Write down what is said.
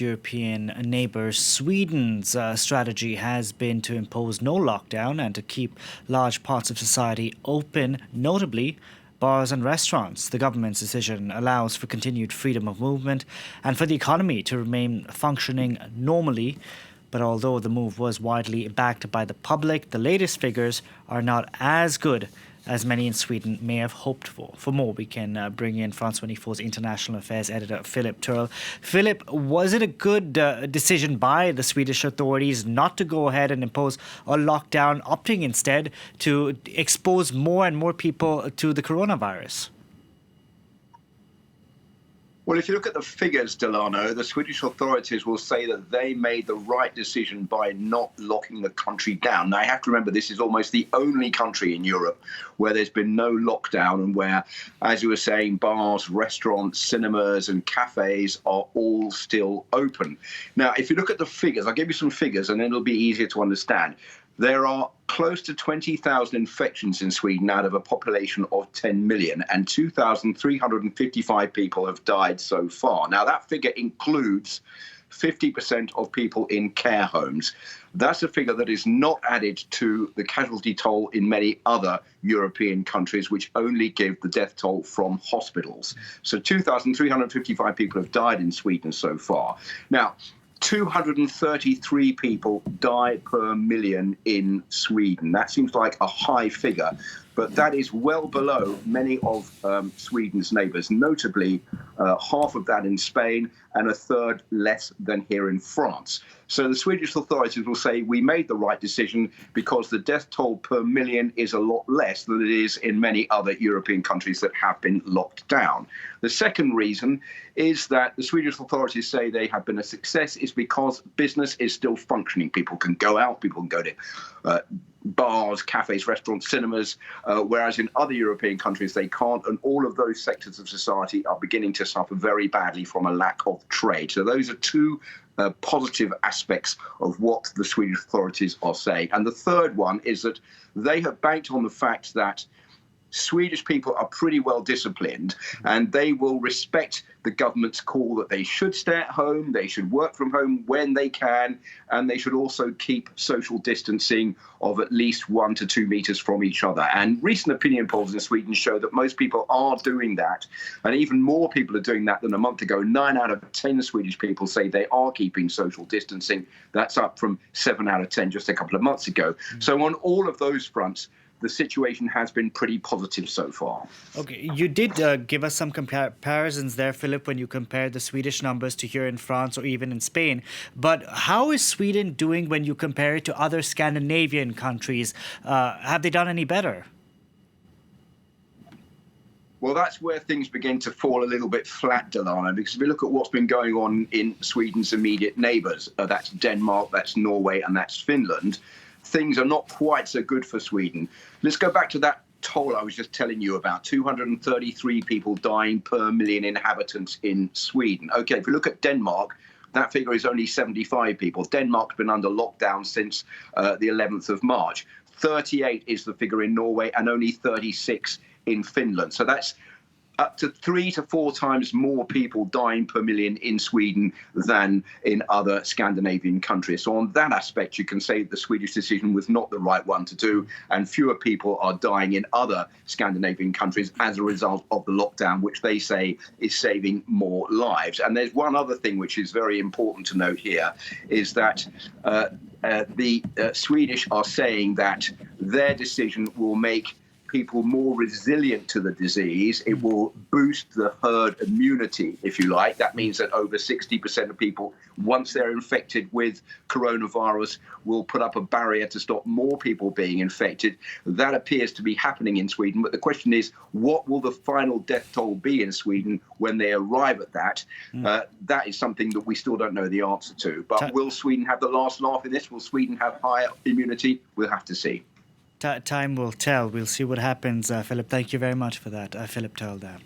its European neighbour Sweden's strategy has been to impose no lockdown and to keep large parts of society open, notably bars and restaurants. The government's decision allows for continued freedom of movement and for the economy to remain functioning normally. But although the move was widely backed by the public, the latest figures are not as good as many in Sweden may have hoped for. For more, we can bring in France 24's international affairs editor, Philip Turle. Philip, was it a good decision by the Swedish authorities not to go ahead and impose a lockdown, opting instead to expose more and more people to the coronavirus? Well, if you look at the figures, Delano, the Swedish authorities will say that they made the right decision by not locking the country down. Now, you have to remember, this is almost the only country in Europe where there's been no lockdown and where, as you were saying, bars, restaurants, cinemas and cafes are all still open. Now, if you look at the figures, I'll give you some figures and then it'll be easier to understand. There are close to 20,000 infections in Sweden out of a population of 10 million, and 2,355 people have died so far. Now, that figure includes 50% of people in care homes. That's a figure that is not added to the casualty toll in many other European countries, which only give the death toll from hospitals. So 2,355 people have died in Sweden so far. Now, 233 people die per million in Sweden. That seems like a high figure, but that is well below many of Sweden's neighbours, notably half of that in Spain and a third less than here in France. So the Swedish authorities will say we made the right decision because the death toll per million is a lot less than it is in many other European countries that have been locked down. The second reason is that the Swedish authorities say they have been a success is because business is still functioning. People can go out, people can go to bars, cafes, restaurants, cinemas, whereas in other European countries they can't, and all of those sectors of society are beginning to suffer very badly from a lack of trade. So those are two positive aspects of what the Swedish authorities are saying. And the third one is that they have banked on the fact that Swedish people are pretty well disciplined and they will respect the government's call that they should stay at home, they should work from home when they can, and they should also keep social distancing of at least 1 to 2 meters from each other. And recent opinion polls in Sweden show that most people are doing that, and even more people are doing that than a month ago. 9 out of 10 Swedish people say they are keeping social distancing. That's up from 7 out of 10 just a couple of months ago. So on all of those fronts, the situation has been pretty positive so far. Okay, you did give us some comparisons there, Philip, when you compared the Swedish numbers to here in France or even in Spain. But how is Sweden doing when you compare it to other Scandinavian countries? Have they done any better? Well, that's where things begin to fall a little bit flat, Delano, because if you look at what's been going on in Sweden's immediate neighbours, that's Denmark, that's Norway, and that's Finland, things are not quite so good for Sweden. Let's go back to that toll I was just telling you about, 233 people dying per million inhabitants in Sweden. OK, if you look at Denmark, that figure is only 75 people. Denmark's been under lockdown since the 11th of March. 38 is the figure in Norway and only 36 in Finland. So that's up to 3 to 4 times more people dying per million in Sweden than in other Scandinavian countries. So on that aspect, you can say the Swedish decision was not the right one to do, and fewer people are dying in other Scandinavian countries as a result of the lockdown, which they say is saving more lives. And there's one other thing which is very important to note here, is that the Swedish are saying that their decision will make people more resilient to the disease. It will boost the herd immunity, if you like. That means that over 60% of people, once they're infected with coronavirus, will put up a barrier to stop more people being infected. That appears to be happening in Sweden. But the question is, what will the final death toll be in Sweden when they arrive at that? That is something that we still don't know the answer to. But will Sweden have the last laugh in this? Will Sweden have higher immunity? We'll have to see. Time will tell. We'll see what happens, Philip. Thank you very much for that, Philip Turle there.